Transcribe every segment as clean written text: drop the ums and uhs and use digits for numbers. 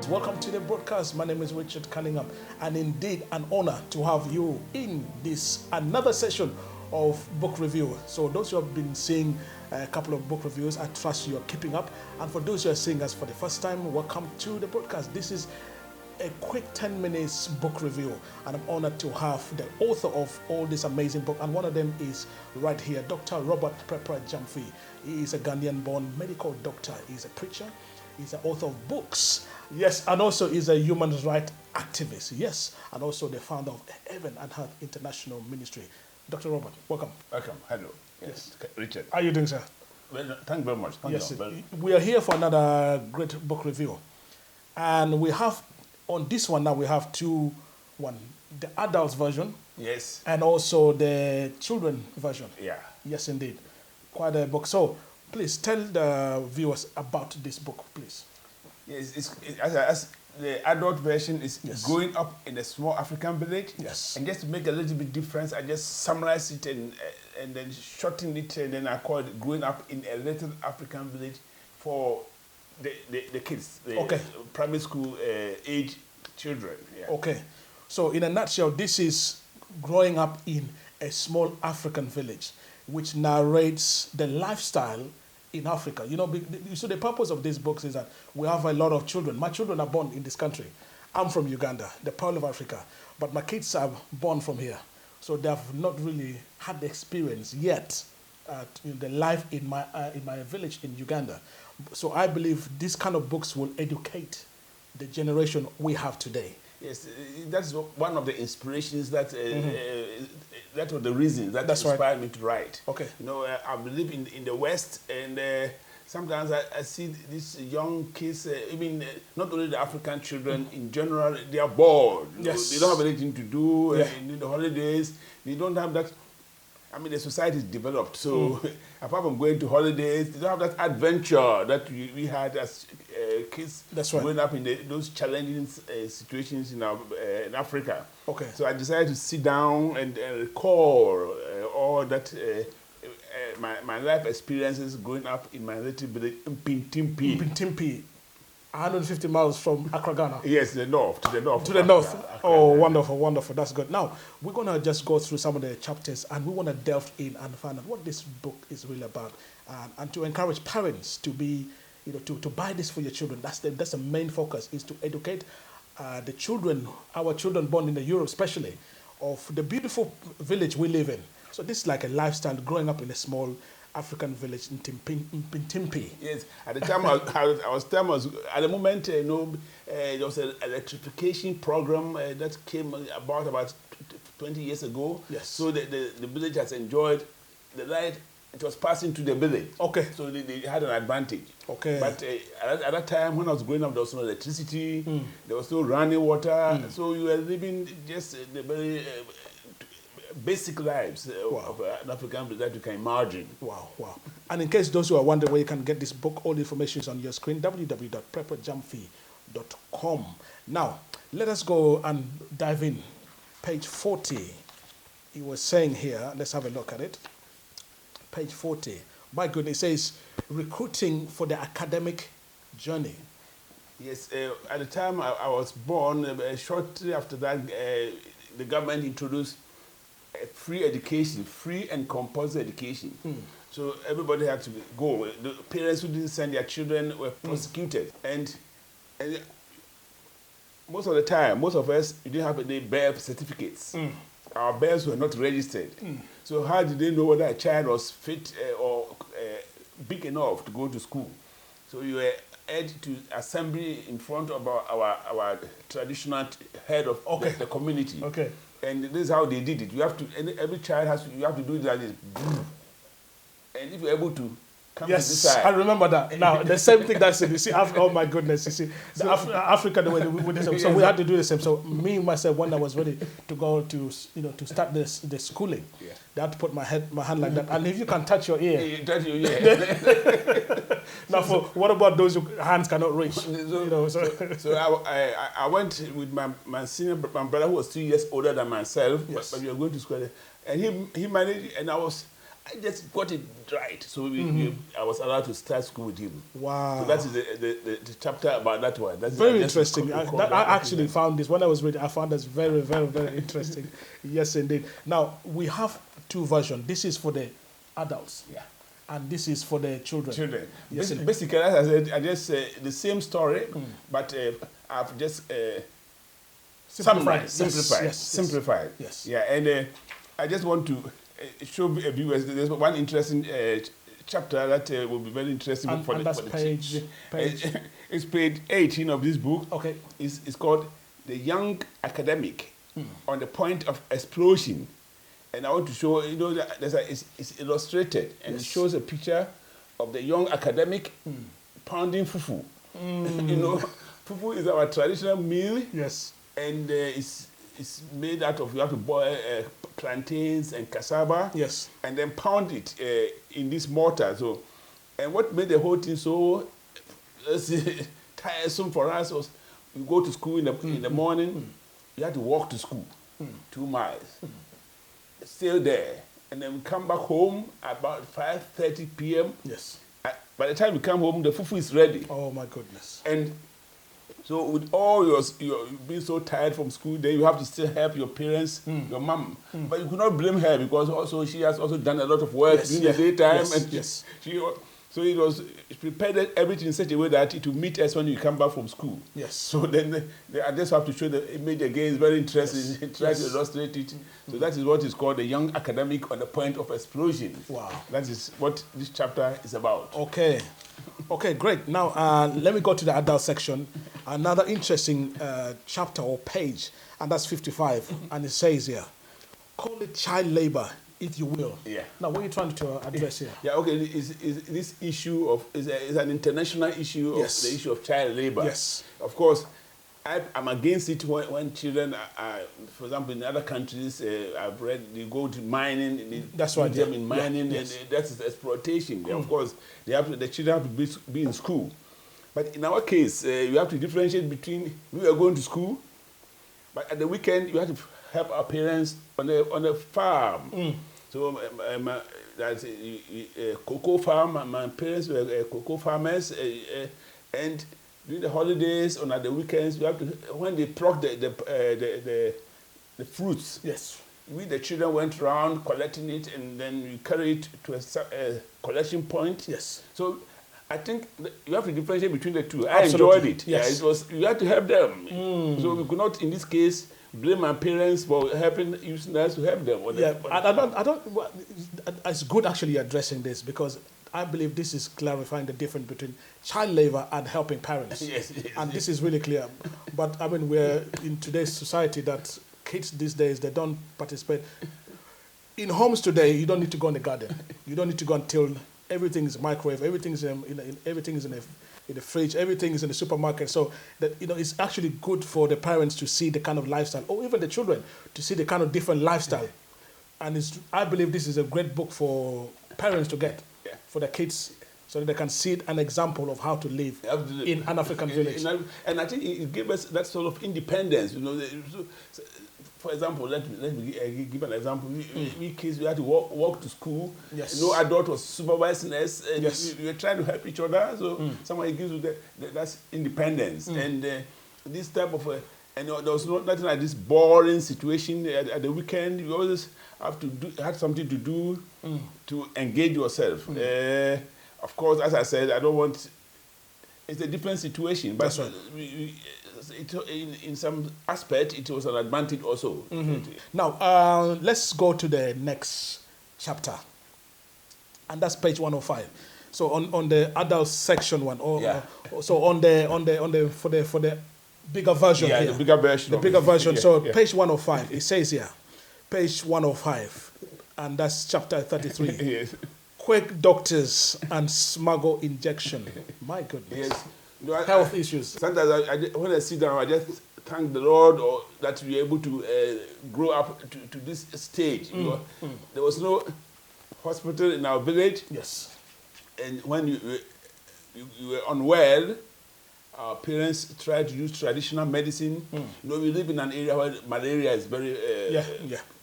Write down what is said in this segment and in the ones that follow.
Welcome to the broadcast. My name is Richard Cunningham, and indeed an honor to have you in this another session of book review. So those who have been seeing a couple of book reviews, I trust you are keeping up. And for those who are seeing us for the first time, welcome to the broadcast. This is a quick 10 minutes book review, and I'm honored to have the author of all this amazing book, and one of them is right here, Dr. Robert Mpintimpi. He is a Ghanaian-born medical doctor. He's a preacher. He's an author of books. Yes, and also is a human rights activist. Yes, and also the founder of Heaven and Heart International Ministry. Dr. Robert, welcome. Welcome. Hello. Yes, Richard. How are you doing, sir? Well, thank you very much. Yes, we are here for another great book review. And we have, on this one now, we have one, the adult version. Yes. And also the children version. Yeah. Yes, indeed. Quite a book. So, please tell the viewers about this book, please. Yes, as the adult version is growing up in a small African village. Yes. And just to make a little bit difference, I just summarize it and then shorten it, and then I call it growing up in a little African village for the kids, the primary school age children. Yeah. Okay. So in a nutshell, this is growing up in a small African village, which narrates the lifestyle in Africa. You know, so the purpose of these books is that we have a lot of children. My children are born in this country. I'm from Uganda, the Pearl of Africa, but my kids are born from here. So they have not really had the experience yet, the life in my village in Uganda. So I believe these kind of books will educate the generation we have today. Yes, that's one of the inspirations that that was the reason that inspired me to write. Okay. You know, I live in the West, and sometimes I see these young kids, even not only the African children, in general, they are bored. Yes. They don't have anything to do in the holidays. They don't have that. I mean, the society is developed, so apart from going to holidays, they don't have that adventure that we had as kids growing up in those challenging situations in Africa. Okay. So I decided to sit down and recall all that my life experiences growing up in my little village, Mpintimpi. Mpintimpi, 150 miles from Accra, Ghana. Yes, to the north. To the north. Oh, wonderful, wonderful. That's good. Now, we're going to just go through some of the chapters, and we want to delve in and find out what this book is really about, and to encourage parents to be, to buy this for your children. That's the main focus, is to educate the children, our children born in the Europe especially, of the beautiful village we live in. So this is like a lifestyle growing up in a small African village in Mpintimpi. Yes, at the time at the moment, there was an electrification program that came about 20 years ago. Yes. So the village has enjoyed the light. It was passing to the village. Okay. So they had an advantage. Okay. But at that time, when I was growing up, there was no electricity. There was no running water. So you were living just the very basic lives of an African village that you can imagine. Wow, wow. And in case those who are wondering where you can get this book, all the information is on your screen, www.prepperjamfi.com. Now, let us go and dive in. Page 40. He was saying here, let's have a look at it. Page 40. My goodness, it says, recruiting for the academic journey. Yes, at the time I was born, shortly after that, the government introduced free education, free and compulsory education. So everybody had to go. The parents who didn't send their children were prosecuted. And most of the time, most of us, we didn't have any birth certificates. Our births were not registered. So how did they know whether a child was fit or big enough to go to school? So you were urged to assembly in front of our traditional head of the community. Okay. And this is how they did it. You have to, every child you have to do it like this. And if you're able to come to this side. I remember that. Now, the same thing that's it. You see, oh my goodness, you see, Africa, the way we did the same. So we had to do the same. So me, myself, when I was ready to go to, to start the schooling, they had to put my hand like that. And if you can touch your ear. You touch your ear. Now, what about those whose hands cannot reach? So I went with my brother who was 2 years older than myself, but we were going to school, and he managed, and I I just got it right. So I was allowed to start school with him. Wow. So that is the chapter about that one. That's Very interesting. I actually found this when I was reading. I found this very, very, very interesting. Yes, indeed. Now, we have two versions. This is for the adults. Yeah. And this is for the children. Yes, basically, as I said, I just the same story, but I've just simplified. Yes. Yeah, and I just want to show viewers there's one interesting chapter that will be very interesting and that's page. It's page 18 of this book. Okay. It's called The Young Academic on the Point of Explosion. And I want to show, that it's illustrated, and it shows a picture of the young academic pounding fufu. Fufu is our traditional meal. Yes. And it's made out of, you have to boil plantains and cassava. Yes. And then pound it in this mortar. So, and what made the whole thing so tiresome for us was we go to school in the morning, you had to walk to school 2 miles. Still there, and then we come back home about 5:30 p.m. Yes. By the time we come home, the fufu is ready. Oh my goodness! And so, with all your being so tired from school, then you have to still help your parents, your mom. But you could not blame her because also she has also done a lot of work during the daytime, and so it was prepared everything in such a way that it will meet us when you come back from school. Yes. So then I just have to show the image again. It's very interesting. Try to illustrate it. So that is what is called the young academic on the point of explosion. Wow. That is what this chapter is about. Okay. Okay, great. Now let me go to the adult section. Another interesting chapter or page, and that's 55. And it says here, call it child labor, if you will. Yeah. Now, what are you trying to address here? Yeah, okay. This issue is an international issue of the issue of child labor. Yes. Of course, I'm against it when children are, for example, in other countries, I've read they go to mining. That's right. Them in mining, and that's exploitation. Of course, the children have to be in school. But in our case, you have to differentiate between we are going to school, but at the weekend you have to help our parents on a farm. So that's a cocoa farm. My parents were cocoa farmers, and during the holidays and at the weekends, you have to when they pluck the fruits. Yes. We the children went around collecting it, and then we carry it to a collection point. Yes. So I think you have to differentiate between the two. Absolutely. I enjoyed it. Yes. You had to help them. So we could not, in this case, blame my parents for using us to help them. I don't. It's good actually addressing this because I believe this is clarifying the difference between child labor and helping parents. Yes. And this is really clear. But I mean, we're in today's society that kids these days, they don't participate. In homes today, you don't need to go in the garden. You don't need to go and till. Everything is microwave. Everything is everything is in the fridge. Everything is in the supermarket. So that it's actually good for the parents to see the kind of lifestyle, or even the children to see the kind of different lifestyle. And I believe this is a great book for parents to get for their kids, so that they can see an example of how to live in an African village. And I think it gives us that sort of independence. For example, let me give an example. We kids, we had to walk to school. Yes. No adult was supervising us. And we were trying to help each other. So someone gives you that's independence. And this type of and there was nothing like this boring situation at the weekend. You always have to had something to do to engage yourself. Of course, as I said, I don't want. It's a different situation, but that's right. In some aspect, it was an advantage also. Now, let's go to the next chapter, and that's page 105. So on the adult section one, so on the for the bigger version. Yeah, here. the bigger version. The bigger version. So page 105. It says here, page 105, and that's chapter 33. Yes. Quake doctors and smuggle injection. My goodness. Yes. Health issues. Sometimes when I sit down, I just thank the Lord that we are able to grow up to this stage. There was no hospital in our village. Yes. And when you were unwell, our parents tried to use traditional medicine. We live in an area where malaria is very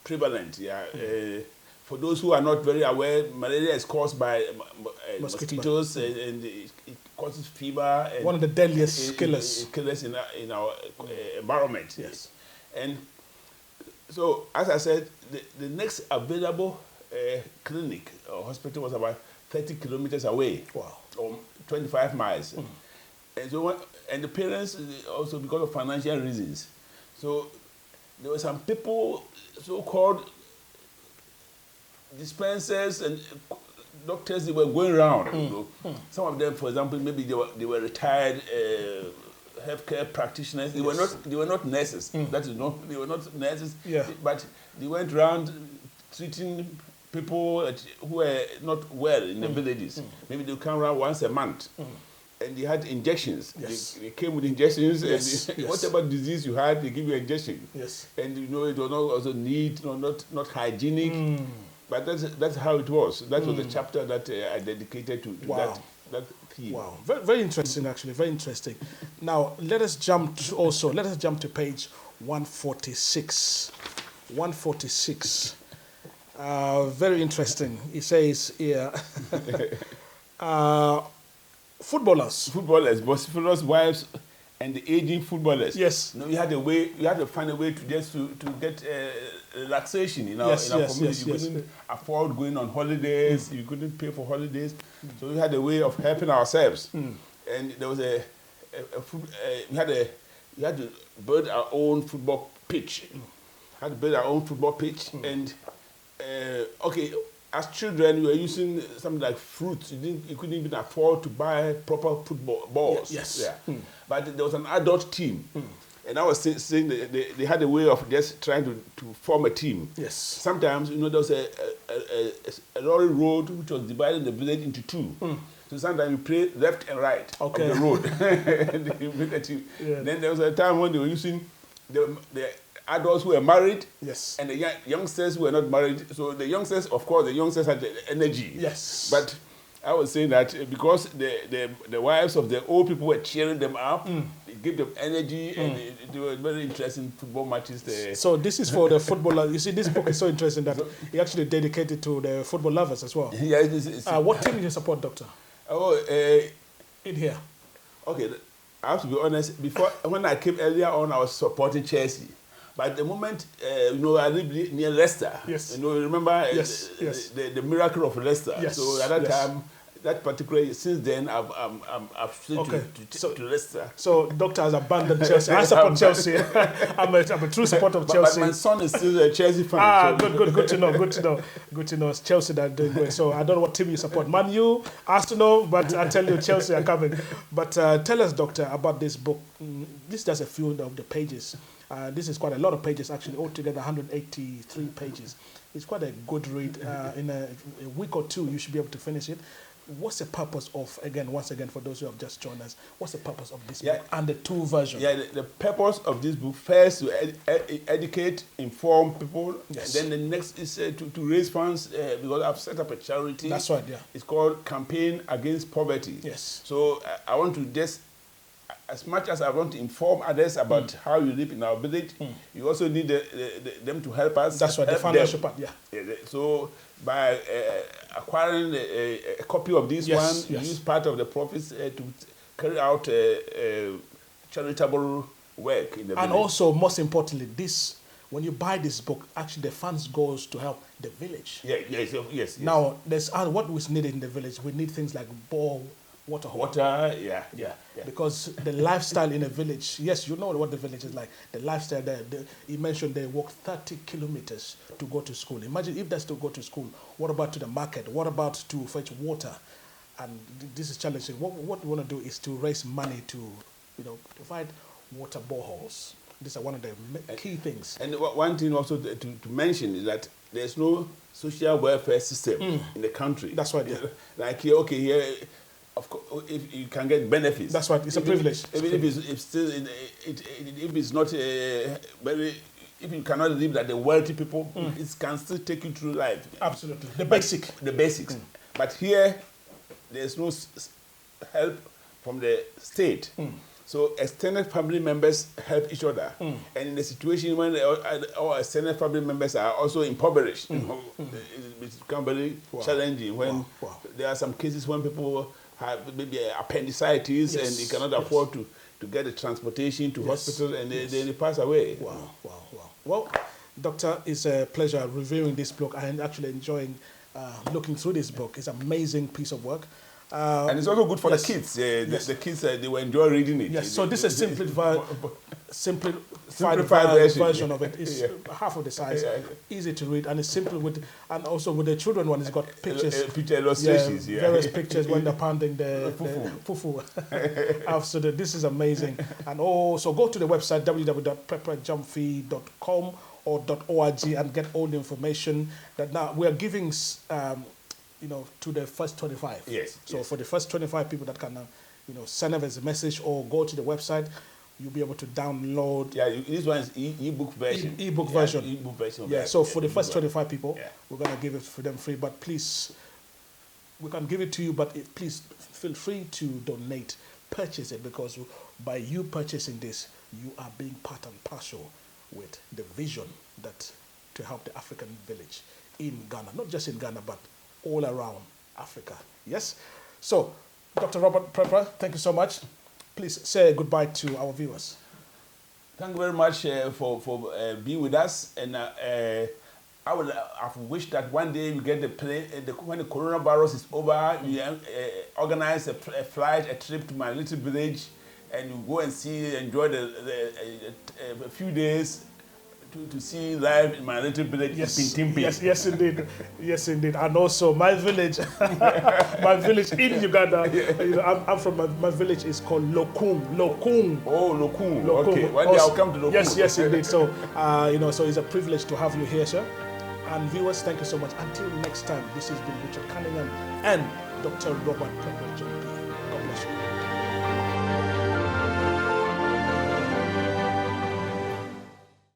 prevalent. for those who are not very aware, malaria is caused by mosquitoes, and it causes fever. And one of the deadliest killers. Killers in our environment. Yes. And so, as I said, the next available clinic or hospital was about 30 kilometers away. Wow. Or 25 miles. And so, and the parents also, because of financial reasons. So there were some people, so-called dispensers and doctors, they were going around. You know. Some of them, for example, maybe they were retired healthcare practitioners. They were not nurses. That is not, they were not nurses. Yeah. But they went around treating people who were not well in the villages. Maybe they would come around once a month. And they had injections. Yes. They came with injections. Yes. And Yes. whatever disease you had, they give you an injection. Yes. And you know, it was not also neat, not hygienic. But that's how it was. That was the chapter that I dedicated to Wow. that theme. Wow, very, very interesting, actually, very interesting. Now, let us jump to page 146. 146. Very interesting. It says here, footballers, vociferous wives, and the aging footballers. Yes. You know, you had to find a way to get relaxation in our community. You couldn't afford going on holidays. You couldn't pay for holidays. So we had a way of helping ourselves. And there was we had to build our own football pitch. Had to build our own football pitch. And okay, as children, we were using something like fruits. You couldn't even afford to buy proper football balls. Yes. Yeah. But there was an adult team. And I was saying that they had a way of just trying to form a team. Yes. Sometimes, you know, there was a lorry road which was dividing the village into two. So sometimes you play left and right of the road. And they make a team. Yeah. Then there was a time when they were using the adults who were married, Yes. and the youngsters who were not married. So the youngsters, of course, had the energy. Yes. But I was saying that because the wives of the old people were cheering them up, it gave them energy, and they were very interesting football matches there. So this is for the footballer. You see, this book is so interesting that he actually dedicated to the football lovers as well. Yeah, it's What team do you support, Doctor? In here. Okay, I have to be honest. When I came earlier on, I was supporting Chelsea. But at the moment, you know, I live near Leicester. Yes. You know, remember Yes. the miracle of Leicester. Yes. So at that time, that particular, since then, I've switched to Leicester. So Doctor has abandoned Chelsea. I support Chelsea. I'm a true supporter of Chelsea. But my son is still a Chelsea fan. So. Good to know. It's Chelsea that are doing great. So I don't know what team you support. Man U, Arsenal, but I tell you, Chelsea are coming. But tell us, Doctor, about this book. This is just a few of the pages. This is quite a lot of pages, actually, altogether 183 pages. It's quite a good read. In a week or two, you should be able to finish it. What's the purpose of, once again, for those who have just joined us, what's the purpose of this book and the two versions? Yeah, the purpose of this book, first, to educate, inform people. Yes. And then the next is to raise funds, because I've set up a charity. That's right, yeah. It's called Campaign Against Poverty. Yes. So I want to just, as much as I want to inform others about how you live in our village, you also need them to help us. That's right, the financial part, yeah. So by acquiring a copy of this one, you use part of the profits to carry out charitable work in the village. And also, most importantly, when you buy this book, actually the funds goes to help the village. Yes. Now, there's what was needed in the village. We need things like water, yeah. Because the lifestyle in a village, yes, you know what the village is like. The lifestyle there, you mentioned they walk 30 kilometers to go to school. Imagine if that's to go to school. What about to the market? What about to fetch water? And this is challenging. What we want to do is to raise money to, provide water boreholes. These are one of the key things. And one thing also to mention is that there's no social welfare system in the country. That's right. Yeah. Like here. Of course, if you can get benefits. That's right. It's a privilege. If it's not very, if you cannot live like the wealthy people, it can still take you through life. Absolutely. The basics. But here, there's no help from the state. So extended family members help each other. And in a situation when our extended family members are also impoverished, it becomes very challenging when there are some cases when people have maybe appendicitis and they cannot afford to get the transportation to hospital and they pass away. Wow. Well, Doctor, it's a pleasure reviewing this book and actually enjoying looking through this book. It's an amazing piece of work. And it's also good for the kids. The kids, they will enjoy reading it. Yes, so this is simplified version of it. It's half of the size, easy to read, and it's simple and also with the children one, it's got pictures. Picture illustrations, various pictures when they're pounding the fufu. Absolutely, this is amazing. And also go to the website www.prepperjumpfee.com or .org and get all the information that now we are giving to the first 25. Yes. So for the first 25 people that can, send us a message or go to the website, you'll be able to download. Yeah, this one is e-book version. E-book version. E-book version. Yeah. So for the first 25 people, we're gonna give it for them free. But please, we can give it to you. But please feel free to donate, purchase it, because by you purchasing this, you are being part and parcel with the vision to help the African village in Ghana, not just in Ghana, but all around Africa. Yes? So, Dr. Robert Prepper, thank you so much. Please say goodbye to our viewers. Thank you very much for being with us. And I've wished that one day we get the plane, when the coronavirus is over, we organize a flight, a trip to my little village, and you go and enjoy a few days to see life in my little village, Mpintimpi. Yes, indeed. Yes, indeed. And also my village, my village in Uganda. I'm from my village is called Lokung. Oh, Lokung. Okay. One day I'll come to Lokung. Yes, indeed. So, so it's a privilege to have you here, sir. And viewers, thank you so much. Until next time, this has been Richard Cunningham and Dr. Robert Prepper.